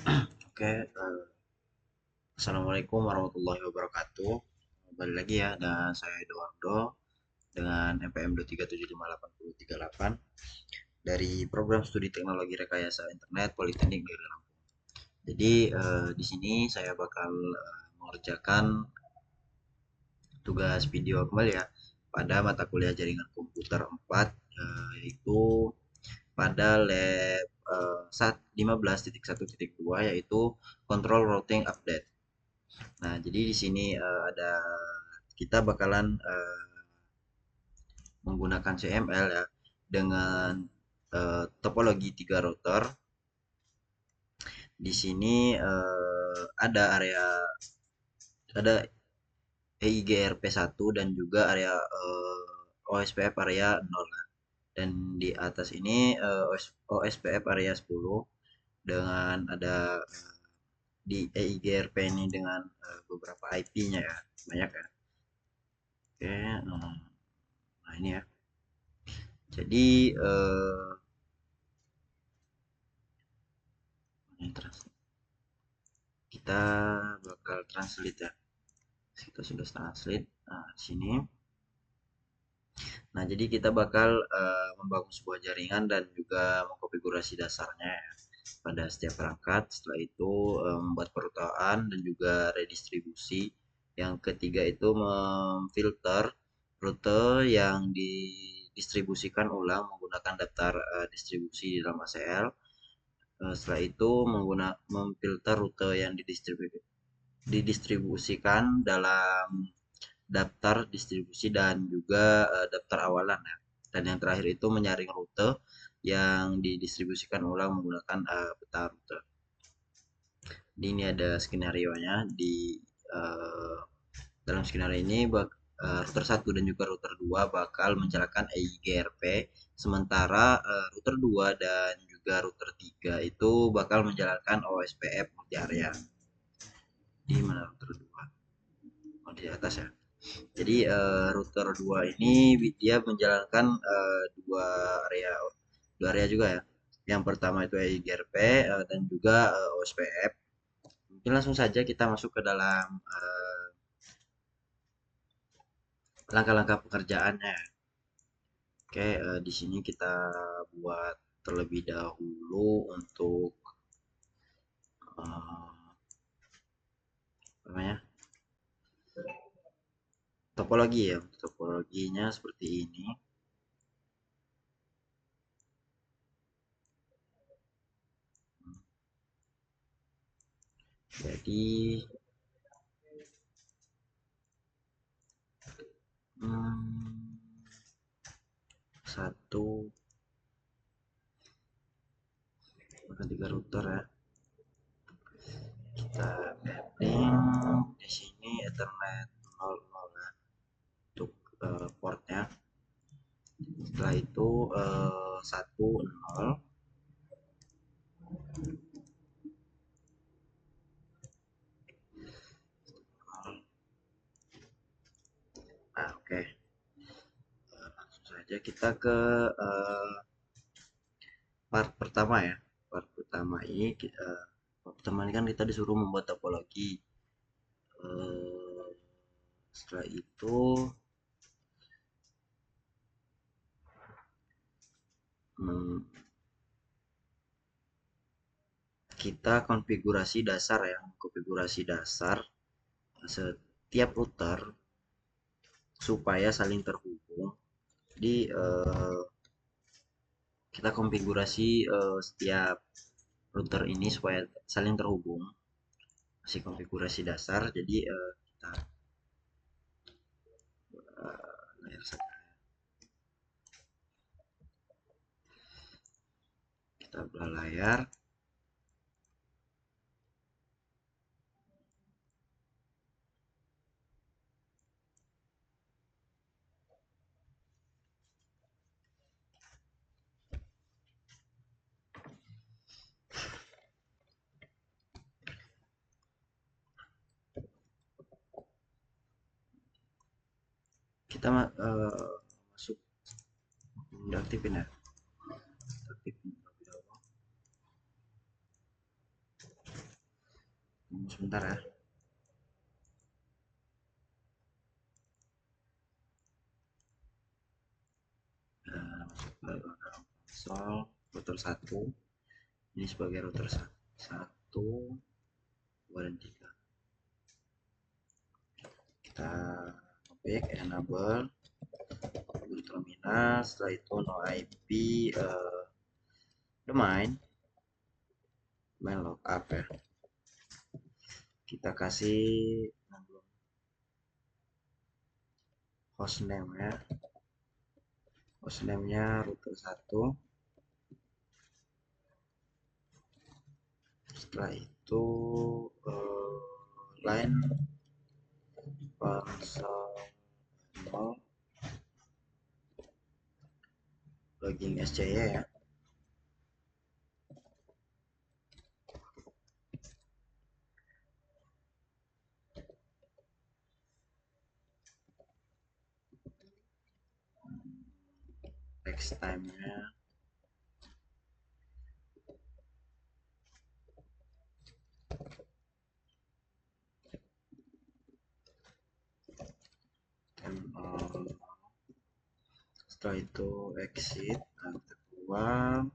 Oke, Assalamualaikum warahmatullahi wabarakatuh. Kembali lagi ya, dan saya Eduardo dengan NPM 2375838 dari Program Studi Teknologi Rekayasa Internet Politeknik Negeri Lampung. Jadi di sini saya bakal mengerjakan tugas video kembali ya pada mata kuliah Jaringan Komputer 4, yaitu pada lab 15.1.2, yaitu Control Routing Update. Nah, jadi di sini ada kita bakalan menggunakan CML ya dengan topologi 3 router. Di sini ada EIGRP 1 dan juga area OSPF area 0 ya. Dan di atas ini OSPF area 10 dengan ada di EIGRP ini dengan beberapa IP-nya ya, banyak ya. Oke, nah ini ya. Jadi kita bakal translate ya. Kita sudah translate. Nah, di sini. Nah, jadi kita bakal membangun sebuah jaringan dan juga mengkonfigurasi dasarnya ya pada setiap perangkat. Setelah itu membuat perutaan dan juga redistribusi. Yang ketiga itu memfilter rute yang didistribusikan ulang menggunakan daftar distribusi di dalam ACL. Setelah itu memfilter rute yang didistribusikan dalam daftar distribusi dan juga daftar awalan ya. Dan yang terakhir itu menyaring rute yang didistribusikan ulang menggunakan peta rute. Jadi ini ada skenario nya uh, dalam skenario ini router 1 dan juga router 2 bakal menjalankan EIGRP, sementara router 2 dan juga router 3 itu bakal menjalankan OSPF multi area. Di mana router 2? Oh, di atas ya. Jadi router 2 ini dia menjalankan dua area juga ya. Yang pertama itu EIGRP dan juga OSPF. Mungkin langsung saja kita masuk ke dalam langkah-langkah pekerjaannya. Oke, di sini kita buat terlebih dahulu untuk apa namanya, topologi ya. Topologinya seperti ini. Jadi satu bukan 3 router ya. Kita mapping di sini Ethernet 00 ya, untuk portnya. Setelah itu 1 0. Nah, oke. Langsung saja kita ke part pertama ya. Part pertama ini kan kita disuruh membuat topologi. Setelah itu kita konfigurasi dasar ya, konfigurasi dasar setiap router supaya saling terhubung. Jadi kita konfigurasi setiap router ini supaya saling terhubung. Masih konfigurasi dasar, jadi kita layar saja. Kita belah layar. Kita masuk, udah aktifin ya, aktifin. sebentar ya. Masuk ke konsol router 1. Ini sebagai router 1, 2 dan 3. Kita back enable di terminal. Setelah itu no IP domain lookup ya. Kita kasih hostname ya. Hostname-nya router 1. Setelah itu line konsol 0 login SCY ya. Next time-nya setelah itu exit, kita keluar.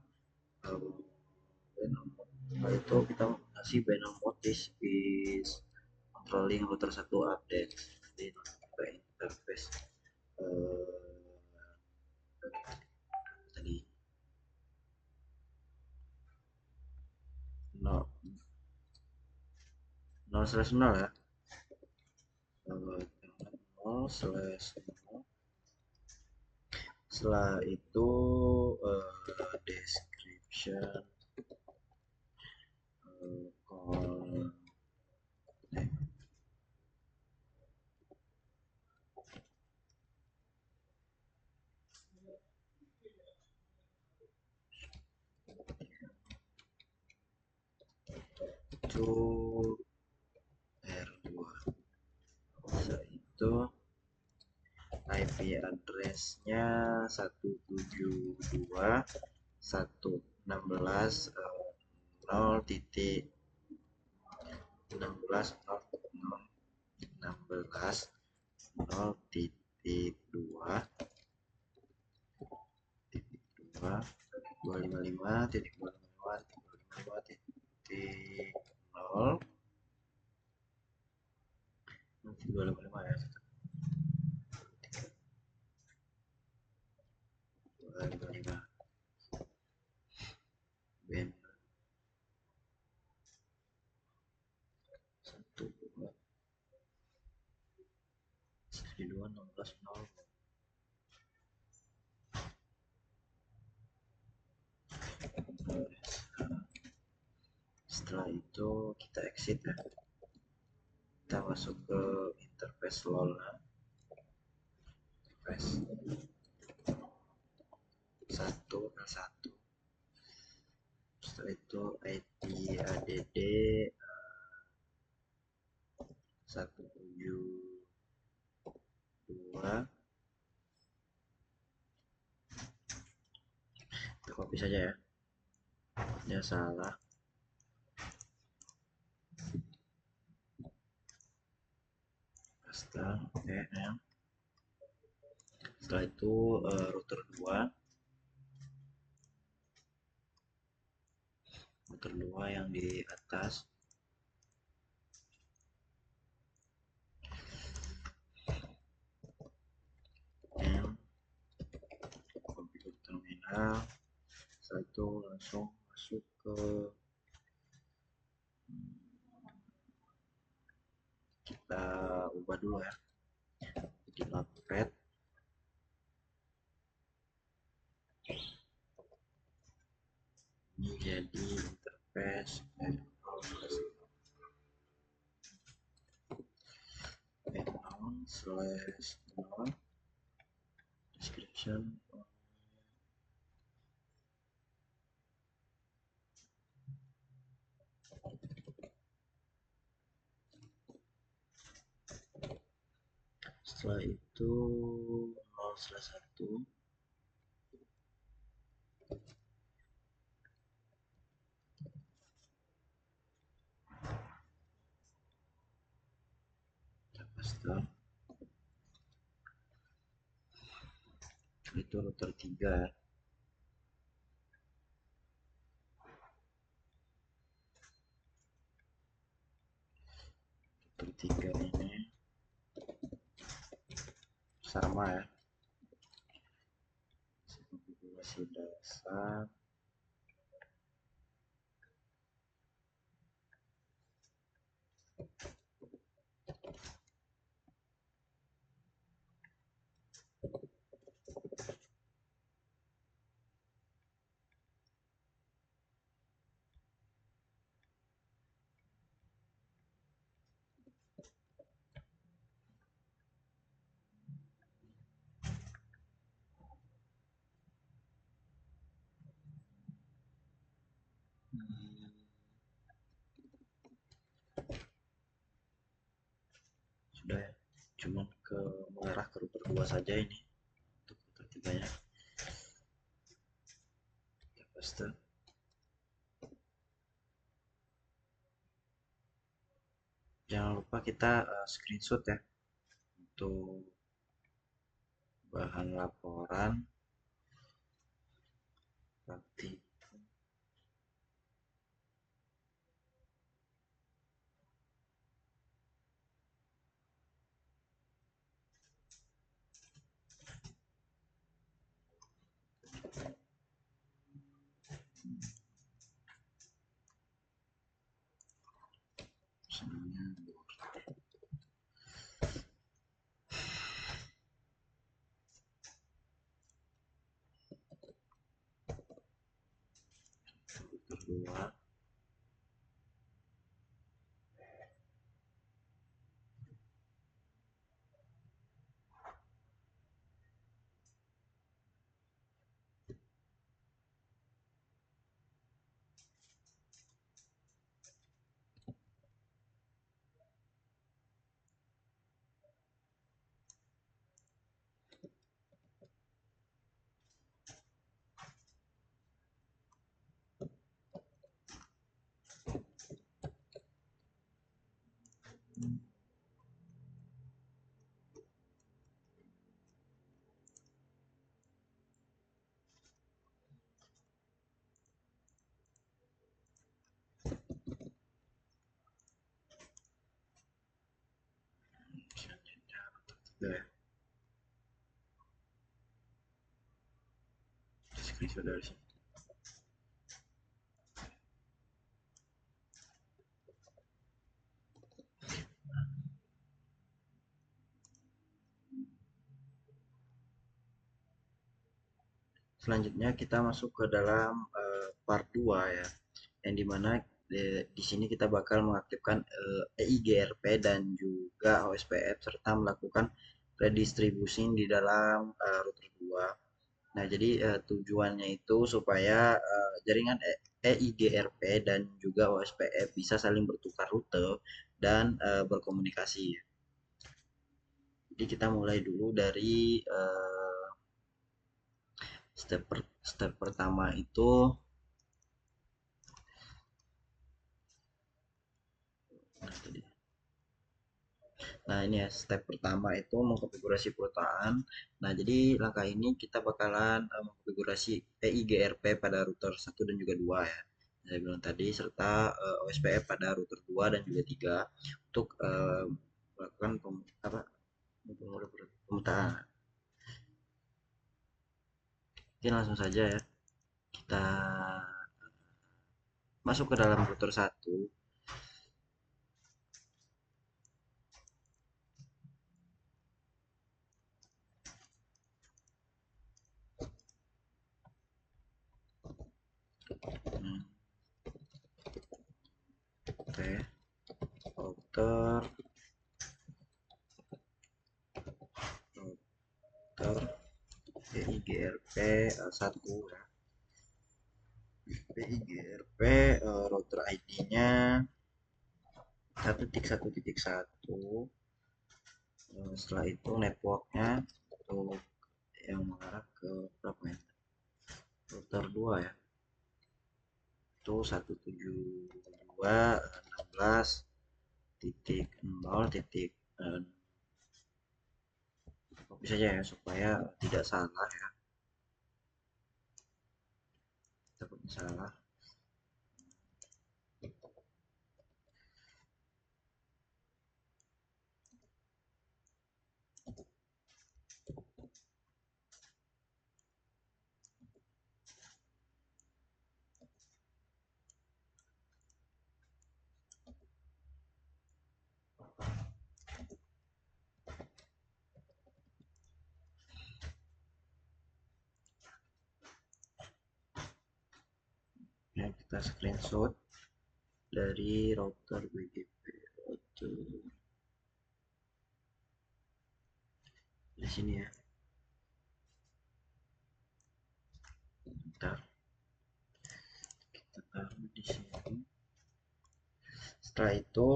Setelah itu kita kasih binary mode is controlling router 1 update di interface tadi no 0/0 ya. 0/0. Setelah itu description call to R2. Setelah itu IP address-nya 1.16.255.255.0 ya. 255 band 1.2.16.0. Setelah itu kita exit ya. Kita masuk ke interface LOL interface 1L1. Setelah itu IP add 172. Kita copy saja ya. Ya salah. Setelah setelah itu router 2 yang di atas and komputer terminal. Setelah itu langsung masuk ke kita ubah dulu ya di notepad. Ini jadi interface /0 description. Setelah itu 0/1. paste. Itu router 3 ya. Router 3 ini sama ya, konfigurasi dasar. Sudah ya, cuman mengarah ke router 2 saja ini untuk router 3 nya. Kita paste. Jangan lupa kita screenshot ya untuk bahan laporan nanti. Kedua, ya, screenshot dari sini. Selanjutnya kita masuk ke dalam part 2 ya, yang dimana di sini kita bakal mengaktifkan EIGRP dan juga OSPF serta melakukan redistribusi di dalam router 2. Nah, jadi tujuannya itu supaya jaringan EIGRP dan juga OSPF bisa saling bertukar rute dan berkomunikasi. Jadi kita mulai dulu dari step pertama itu. Nah, ini ya, step pertama itu mengkonfigurasi perutaan. Nah, jadi langkah ini kita bakalan mengkonfigurasi EIGRP pada router 1 dan juga 2 ya. Saya bilang tadi, serta OSPF pada router 2 dan juga 3 untuk melakukan pemetaan. Mungkin langsung saja ya. Kita masuk ke dalam router 1. Oke, router EIGRP 1 ya. EIGRP router ID-nya 1.1.1. Setelah itu networknya untuk yang mengarah ke berapa ya, router 2 ya, itu 172.16.0.1. copy saja ya supaya tidak salah ya, takutnya salah. Ya, kita screenshot dari router BGP router di sini ya. Bentar, kita taruh di sini. Setelah itu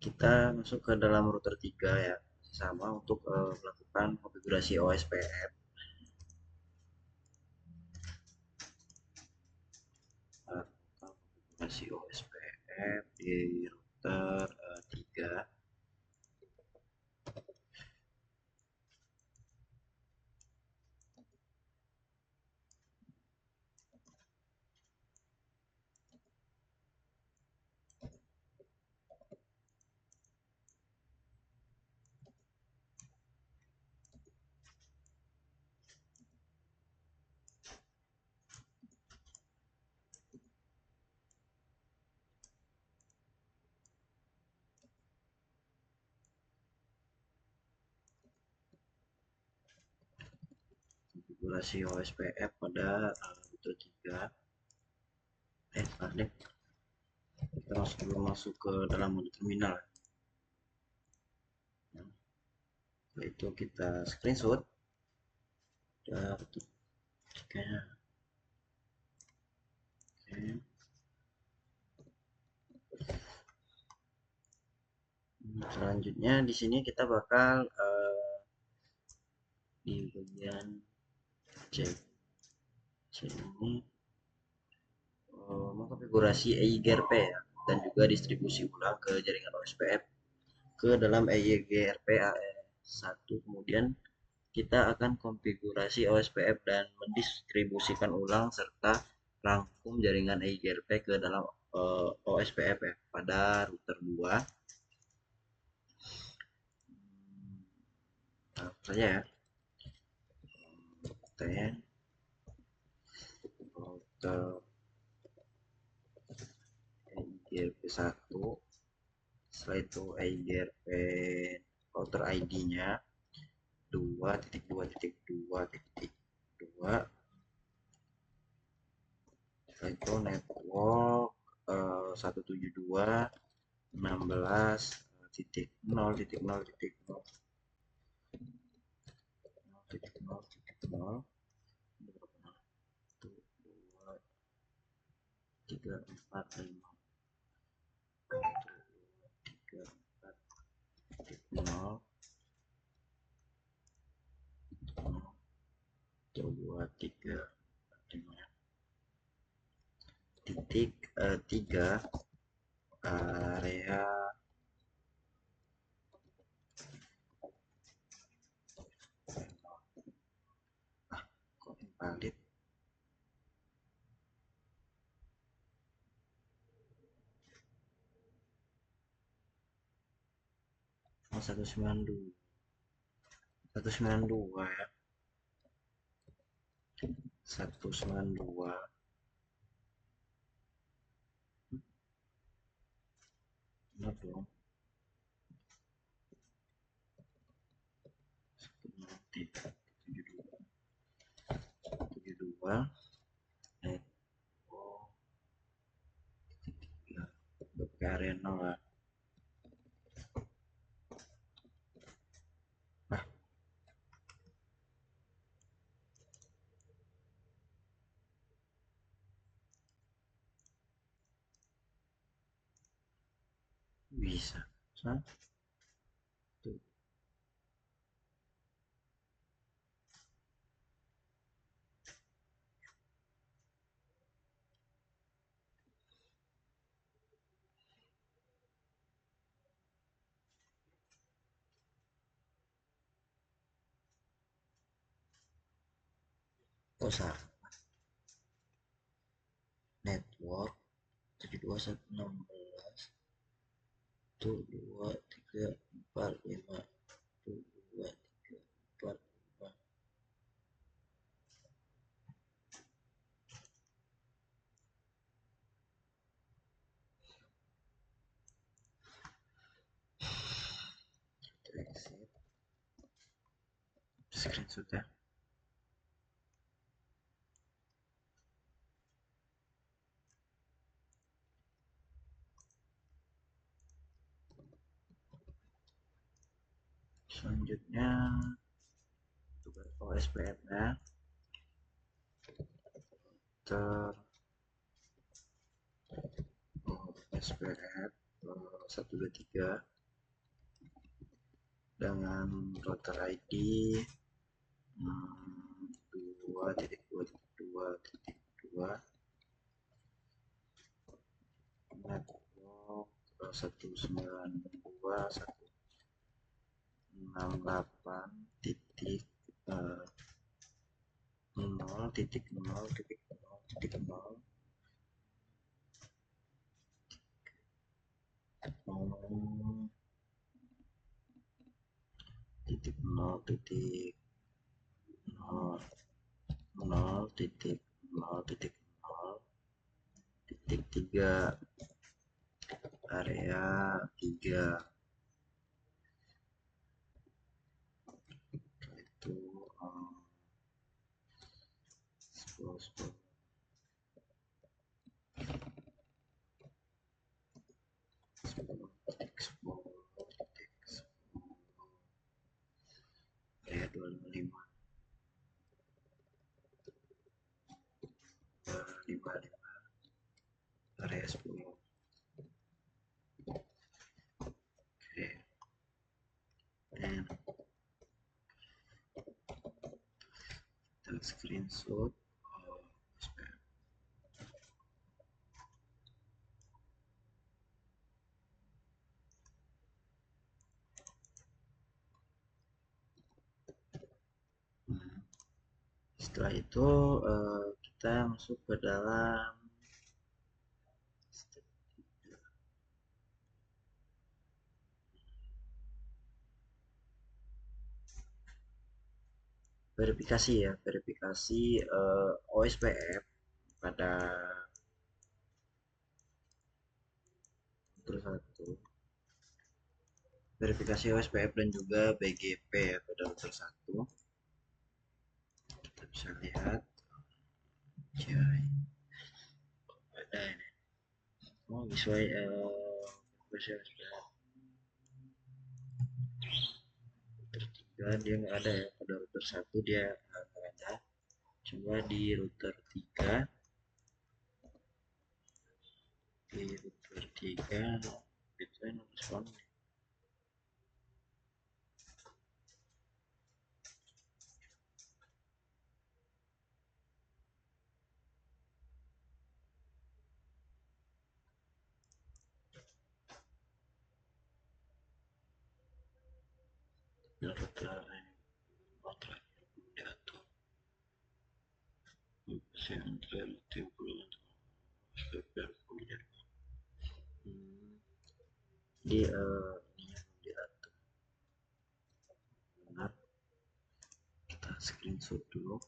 kita masuk ke dalam router 3 ya, sama untuk melakukan konfigurasi OSPF. Konfigurasi OSPF di router 3. Konfigurasi OSPF pada router 3. Deh, kita belum masuk ke dalam mode terminal. Setelah itu kita screenshot router 3-nya. Oke. Selanjutnya di sini kita bakal di bagian C ini mengkonfigurasi EIGRP ya, dan juga distribusi ulang ke jaringan OSPF ke dalam EIGRP AE1. Kemudian kita akan konfigurasi OSPF dan mendistribusikan ulang serta rangkum jaringan EIGRP ke dalam OSPF ya pada router 2. Saja ya. Router EIGRP 1, setelah itu EIGRP router ID-nya 2.2.2.2, setelah itu network 172.16.0.0.0.0 3 4 5 3 4 0 2 3 5 titik 3 area kok invalid 192 ya, 192 benar dong, 72 pakai area 0 lah. Bisa kok salah, network 72116 tuh 2345 tuh 2345. Exit screenshot ya. Selanjutnya tugas OSPF nya ter OSPF 123 dengan router ID 2.2.2.2 network 192.168.0.0.0.0 titik nol titik nol nol titik nol titik nol titik 3 area 3 itu 10 area 255 area 10. Oke, dan kita screenshot SPM. Setelah itu kita masuk ke dalam step 3. Verifikasi ya, verifikasi OSPF pada router 1, verifikasi OSPF dan juga BGP ya pada router 1. Kita bisa lihat ada ini. Oh, sesuai versi OSPF router 3 dia nggak ada ya, pada router 1 dia nggak ada. Coba di router 3, itu yang respon. Router kontrak diatur sentral timbul SPPR punya di ininya diatur. Benar, kita screenshot dulu.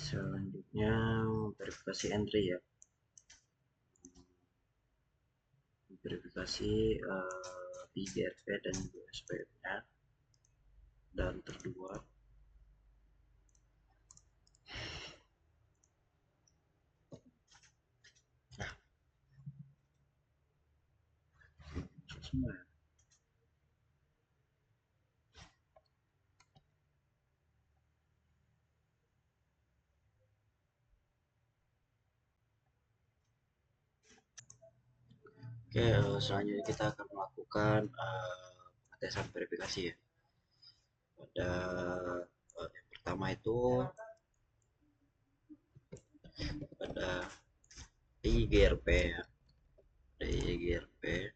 Selanjutnya verifikasi entry ya, verifikasi IGRP dan USPF nya dan terdua. Nah, semua ya. Oke, selanjutnya kita akan melakukan pengetesan verifikasi ya. Pada yang pertama itu pada IGRP ya. Pada IGRP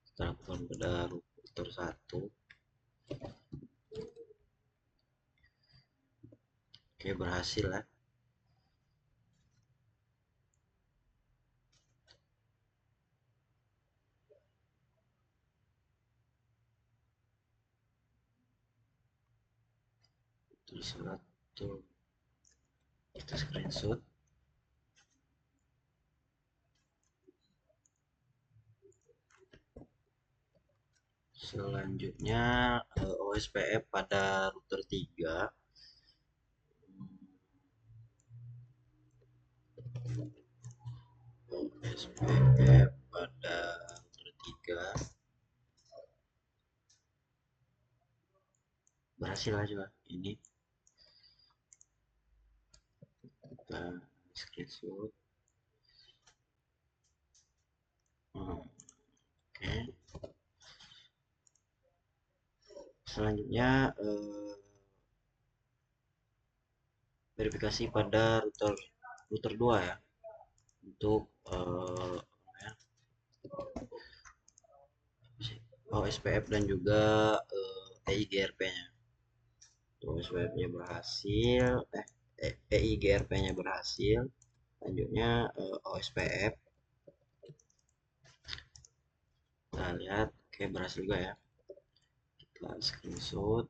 kita lakukan pada router 1. Oke, berhasil ya. Tulis tuh kita screenshot. Selanjutnya OSPF pada router 3. OSPF pada router 3 berhasil aja ini. Kita screenshot. Oke. Selanjutnya verifikasi pada router 2 ya, untuk ya, OSPF dan juga EIGRP-nya. OSPF-nya berhasil, EIGRP-nya berhasil. Selanjutnya OSPF. Kita lihat, oke, berhasil juga ya. Kita screenshot.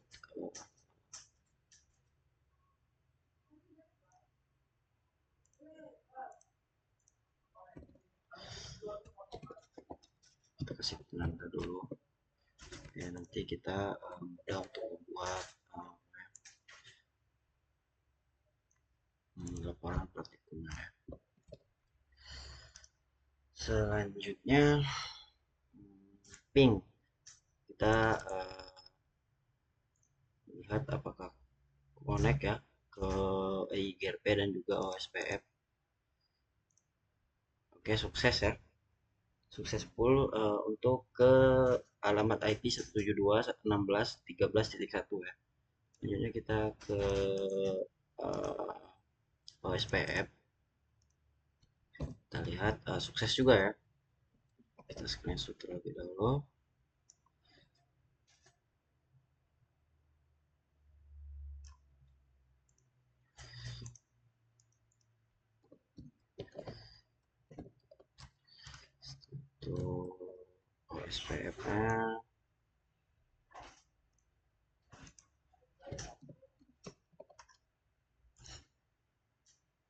Kita kasih penanda dulu. Oke, nanti kita mudah untuk membuat laporan praktik guna ya. Selanjutnya ping, kita lihat apakah connect ya ke EIGRP dan juga OSPF. Oke, sukses ya, successful untuk ke alamat IP 172.16.13.1 ya. Selanjutnya kita ke OSPF. Kita lihat sukses juga ya. Kita screenshot terlebih dahulu. Untuk OSPF-nya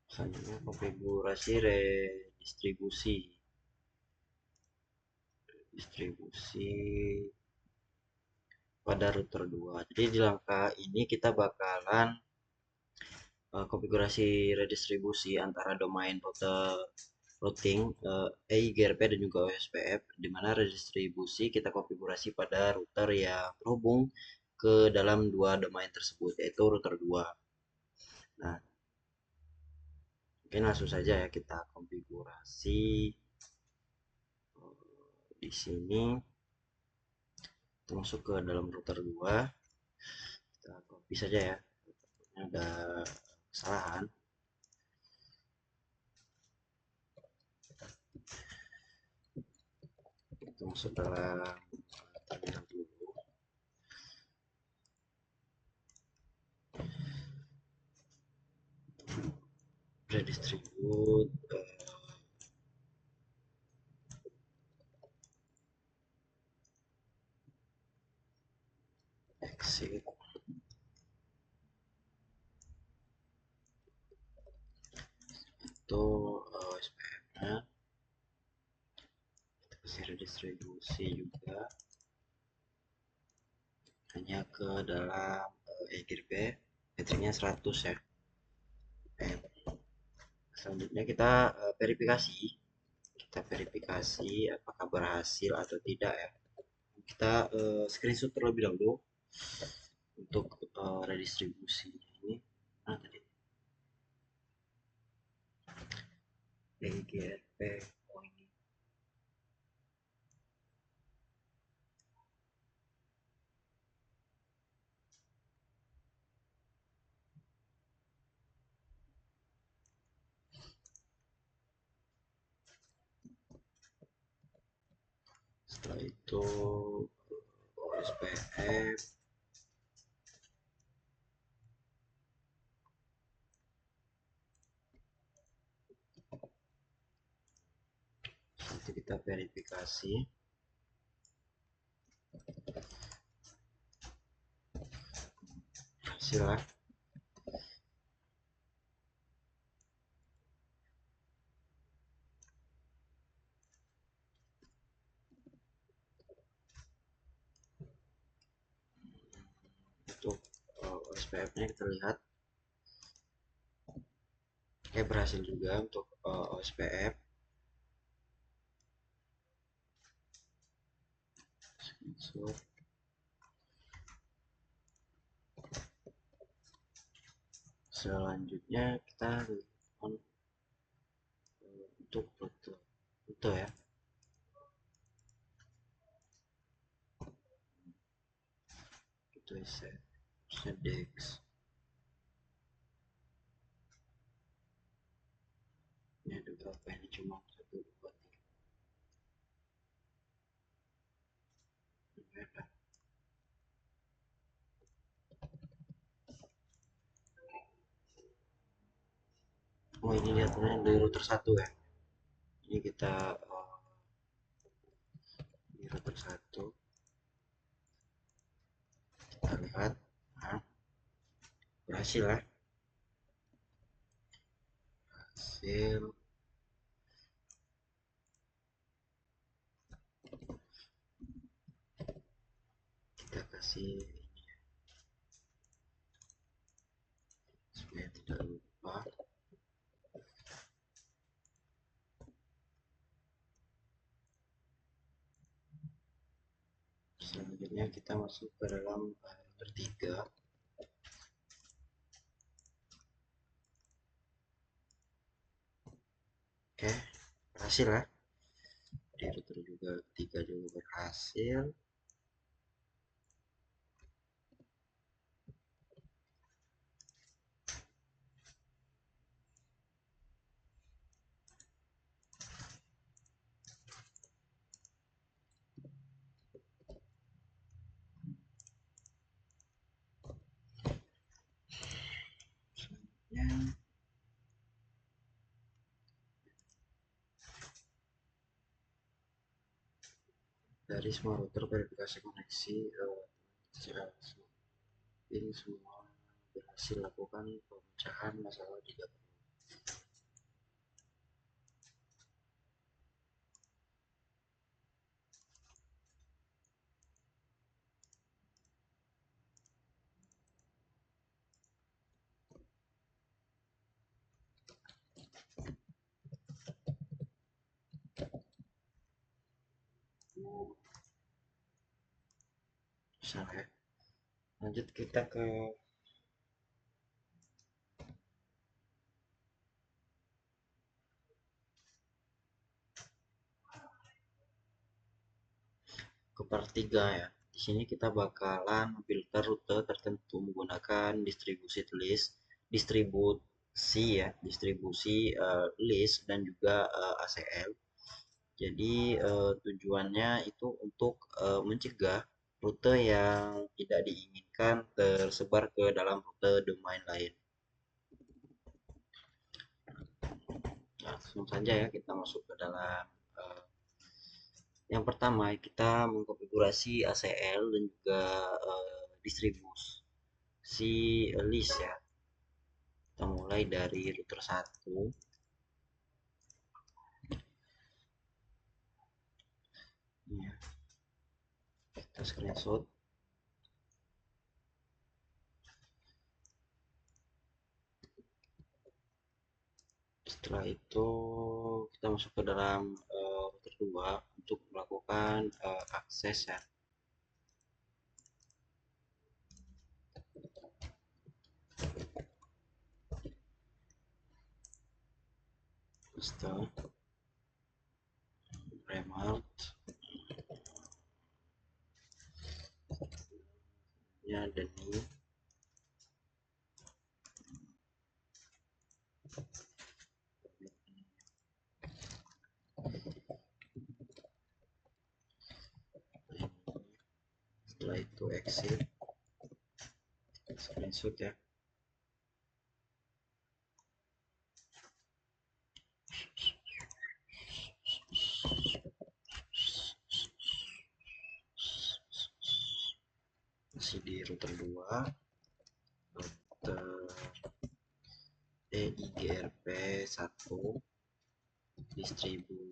selanjutnya konfigurasi redistribusi pada router 2. Jadi di langkah ini kita bakalan konfigurasi redistribusi antara domain routing EIGRP dan juga OSPF, di mana redistribusi kita konfigurasi pada router yang terhubung ke dalam dua domain tersebut, yaitu router 2. Nah, mungkin langsung saja ya kita konfigurasi di sini. Kita masuk ke dalam router 2. Kita copy saja ya. Ada kesalahan. Kita masuk dalam terminal dulu. Redistribute exit. Itu OSPF-nya. Kita kasih redistribusi juga hanya ke dalam EIGRP, metriknya 100 ya. Selanjutnya kita verifikasi. Kita verifikasi apakah berhasil atau tidak ya. Kita screenshot terlebih dahulu untuk redistribusi ini. Tadi EIGRP setelah itu OSPF, nanti kita verifikasi. Hasil lah. Untuk OSPF nya kita lihat, oke, berhasil juga untuk OSPF. Selanjutnya kita untuk foto ya, itu set dex. Ini ada berapa, ini cuma 1 2 3. Oh, ini lihatnya di router 1 ya. Ini kita di router 1 kita lihat. Nah, berhasil ya, hasil. Kita kasih ini ya, supaya tidak lupa. Selanjutnya kita masuk ke dalam router 3. Oke, berhasil ya, di router juga 3 juga berhasil. Selanjutnya dari semua router verifikasi koneksi, ini semua berhasil lakukan pemecahan masalah di dapur. Misalnya, lanjut kita ke part 3 ya. Di sini kita bakalan filter rute tertentu menggunakan distribusi list dan juga ACL. Jadi tujuannya itu untuk mencegah rute yang tidak diinginkan tersebar ke dalam rute domain lain. Langsung saja ya kita masuk ke dalam. Yang pertama kita mengkonfigurasi ACL dan juga distribusi list ya. Kita mulai dari router 1. Ya, kita screenshot. Setelah itu kita masuk ke dalam router 2 untuk melakukan akses ya. Install remote ya, dan ini setelah itu exit, screenshot ya. Masih di router 2, router EIGRP 1, distribusi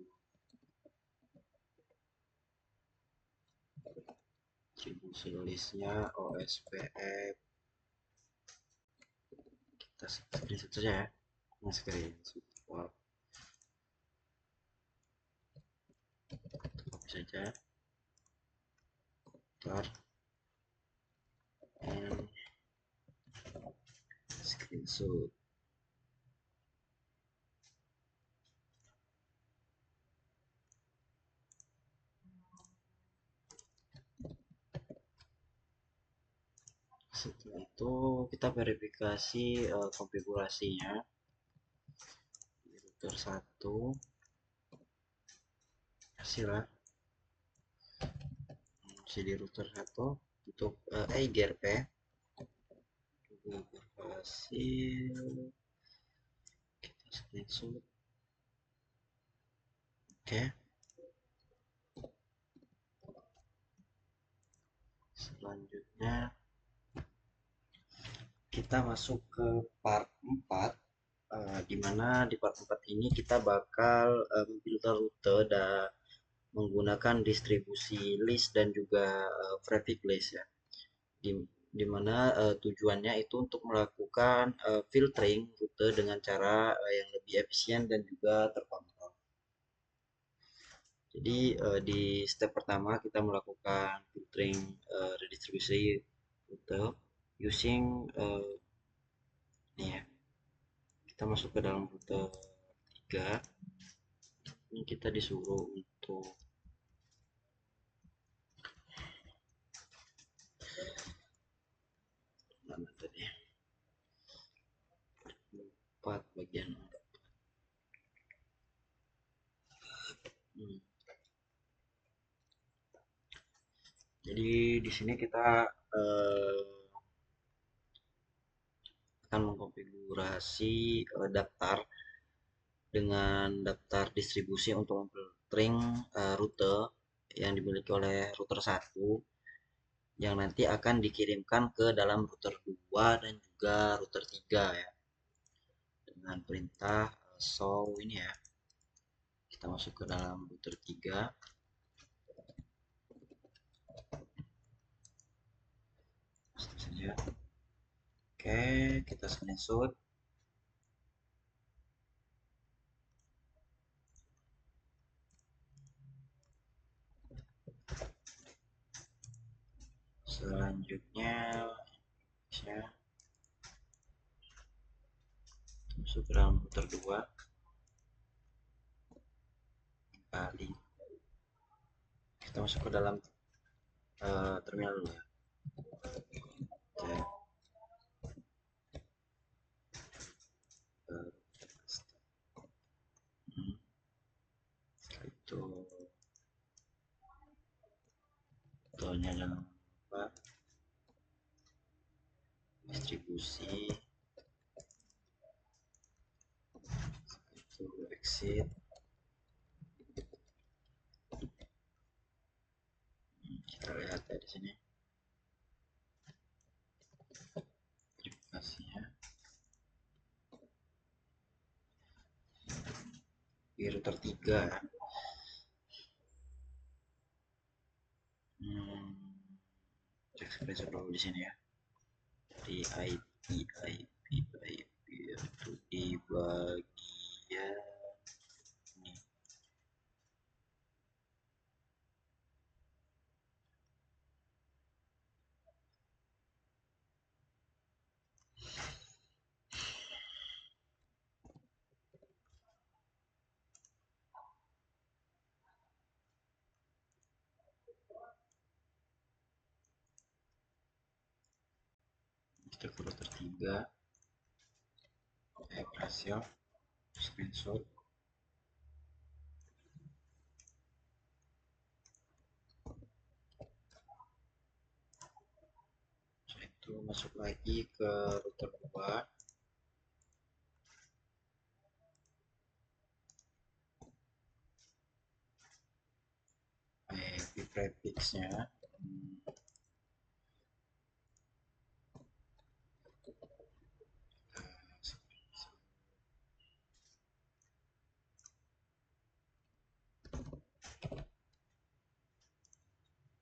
listnya OSPF. Kita screenshot saja ya. Nah, screenshot. Wow. Copy saja. Start and screenshot. Setelah itu kita verifikasi konfigurasinya di router 1. Hasil lah masih di router 1 untuk EIGRP berhasil. Kita screenshot. Oke, selanjutnya kita masuk ke part 4, di mana di part 4 ini kita bakal memfilter rute dan menggunakan distribusi list dan juga prefix list ya, di mana tujuannya itu untuk melakukan filtering rute dengan cara yang lebih efisien dan juga terkontrol. Jadi di step pertama kita melakukan filtering redistribusi rute using ini ya. Kita masuk ke dalam rute 3. Ini kita disuruh untuk mana tadi? 4 bagian. Jadi di sini kita akan mengkonfigurasi daftar dengan daftar distribusi untuk memfiltering rute yang dimiliki oleh router 1 yang nanti akan dikirimkan ke dalam router 2 dan juga router 3 ya, dengan perintah show ini ya. Kita masuk ke dalam router 3. Saja. Oke, kita screenshot. Selanjutnya saya masuk ke dalam router 2 kali. Kita masuk ke dalam terminal dulu ya. Oke. Setelah itu toolnya jangan lupa distribusi, itu exit. Kita lihat ya di sini verifikasinya di router 3. Cek screenshot dulu di sini ya. Di IP itu di bagian ini. Kita ke router 3. Berhasil screenshot. masuk lagi ke router 2. IP prefixnya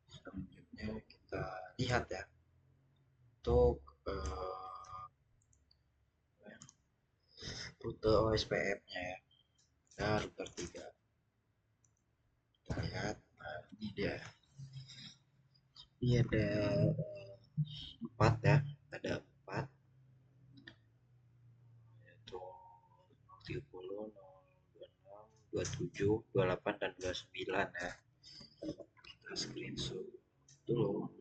selanjutnya kita lihat ya untuk rute OSPF-nya ya. Nah, router 3. Kita lihat, nah ini dia. Ini ada 4 ya, ada 4 yaitu 030, 026, 27, 28 dan 29 ya. Kita screenshot dulu.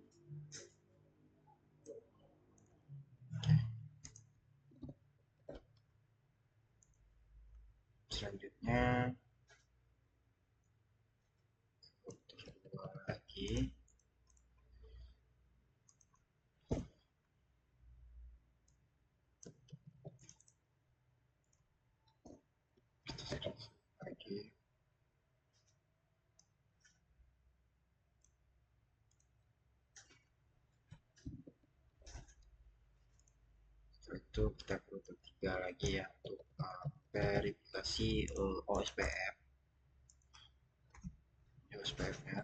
Selanjutnya router 2 lagi. Lagi setelah itu kita ke router 3 lagi ya untuk verifikasi OSPF nya.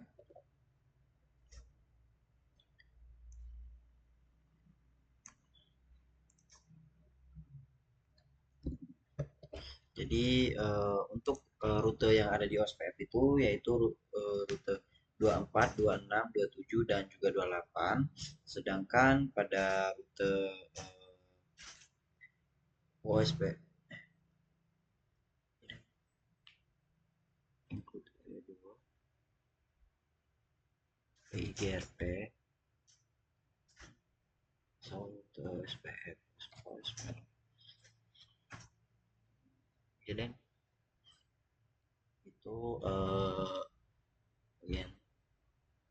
Jadi untuk rute yang ada di OSPF itu yaitu rute 24, 26, 27 dan juga 28. Sedangkan pada rute OSPF IGRP rute OSPF jadi itu ya,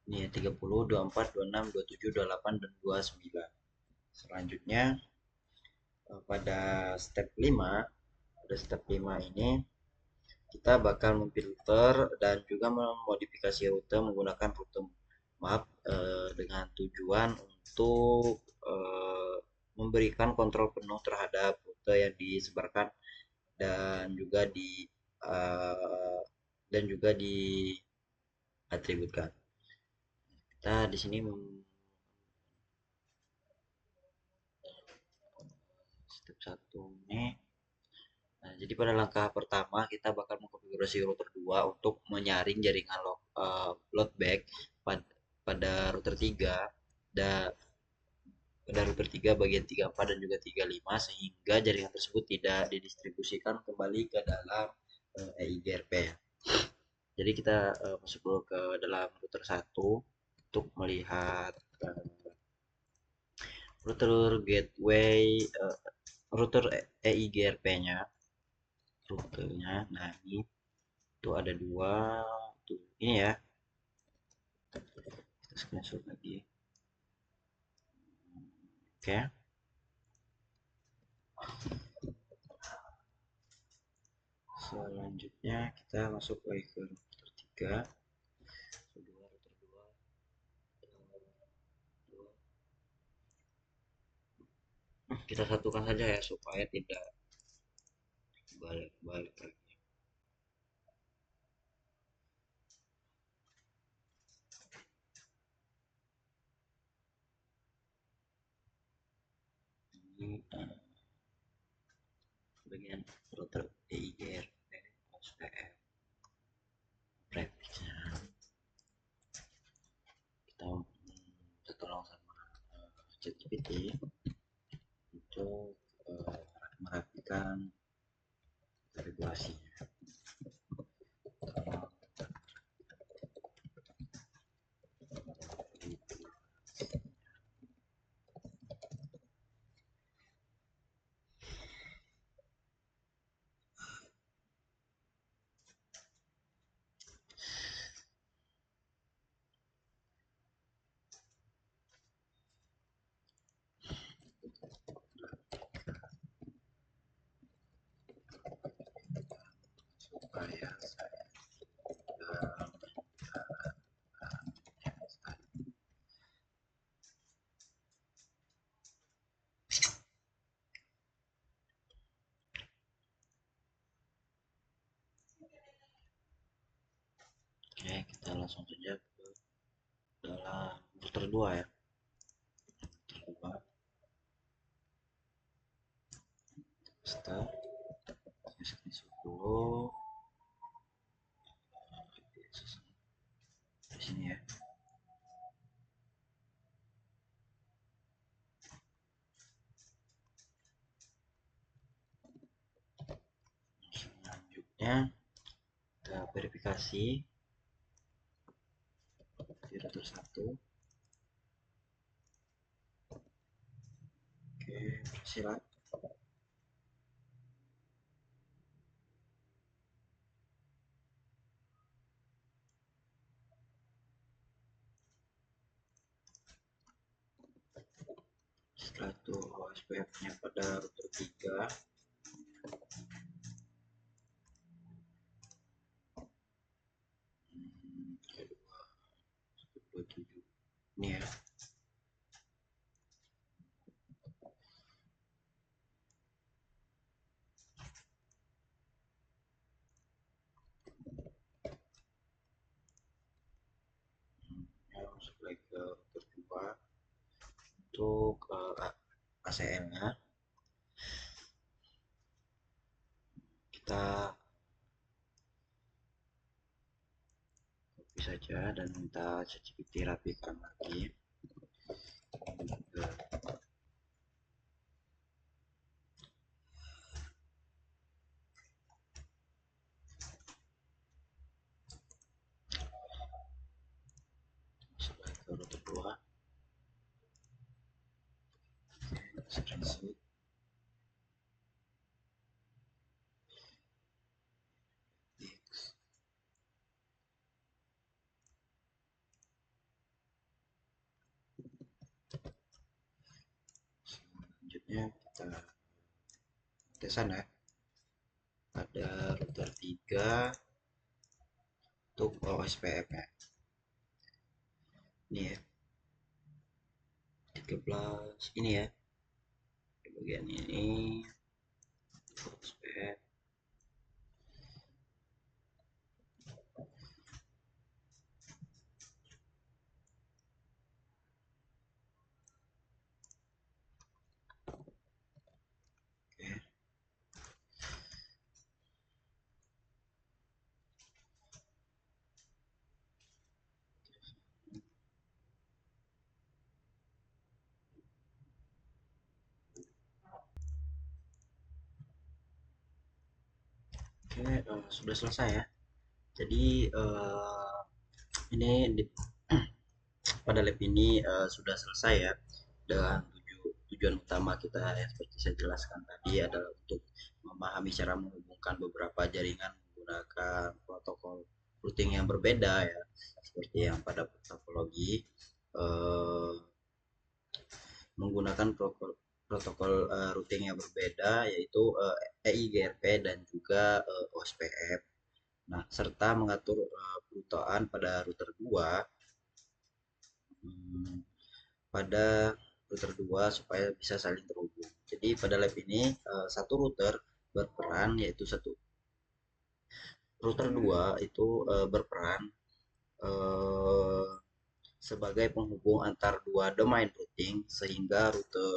ini ya 30, 24, 26, 27, 28 dan 29. Selanjutnya pada step 5, ini kita bakal memfilter dan juga memodifikasi rute menggunakan rute map dengan tujuan untuk memberikan kontrol penuh terhadap rute yang disebarkan dan juga diatributkan. Kita di sini step 1 ini. Nah, jadi pada langkah pertama kita bakal mengkonfigurasi router 2 untuk menyaring jaringan loadback pada router 3 dan pada router 3 bagian 34 dan juga 35 sehingga jaringan tersebut tidak didistribusikan kembali ke dalam EIGRP. Jadi kita masuk dulu ke dalam router 1 untuk melihat router gateway router EIGRP-nya rutenya. Nah, ini tuh ada 2 tuh ini ya. Kita screenshot lagi. Oke. Selanjutnya kita masuk lagi ke router 3. Kita satukan saja ya supaya tidak balik-balik lagi. Ini bagian router EIGRP OSPF prefixnya. Kita tolong sama ChatGPT untuk merapikan regulasinya. Oke, kita langsung saja ke dalam router 2 ya. Router 2, start, screenshot dulu di sini ya. Selanjutnya kita verifikasi di router 1. Oke, berhasil. Setelah itu OSPF-nya pada router 3. Kedua 127 ini ya. Masuk lagi ke router 2 untuk ACL-nya. Kita copy saja dan minta ChatGPT rapikan lagi. Masuk lagi ke router 2. Screenshot. Selanjutnya kita tesan ya. Ada router 3 untuk OSPF-nya. Ini ya. 13 ini ya. Di bagian ini OSPF. Oke, sudah selesai ya. Jadi ini pada lab ini sudah selesai ya. Dan tujuan utama kita yang seperti saya jelaskan tadi adalah untuk memahami cara menghubungkan beberapa jaringan menggunakan protokol routing yang berbeda ya. Seperti yang pada topologi eh, menggunakan protokol routing yang berbeda, yaitu EIGRP dan juga OSPF. Nah, serta mengatur perutaan pada router 2 pada router 2 supaya bisa saling terhubung. Jadi pada lab ini satu router berperan, yaitu router 2 itu berperan eh, sebagai penghubung antar dua domain routing, sehingga rute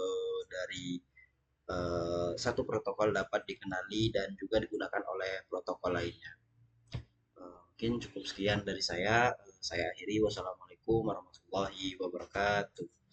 dari satu protokol dapat dikenali dan juga digunakan oleh protokol lainnya. Mungkin cukup sekian dari saya. Saya akhiri. Wassalamualaikum warahmatullahi wabarakatuh.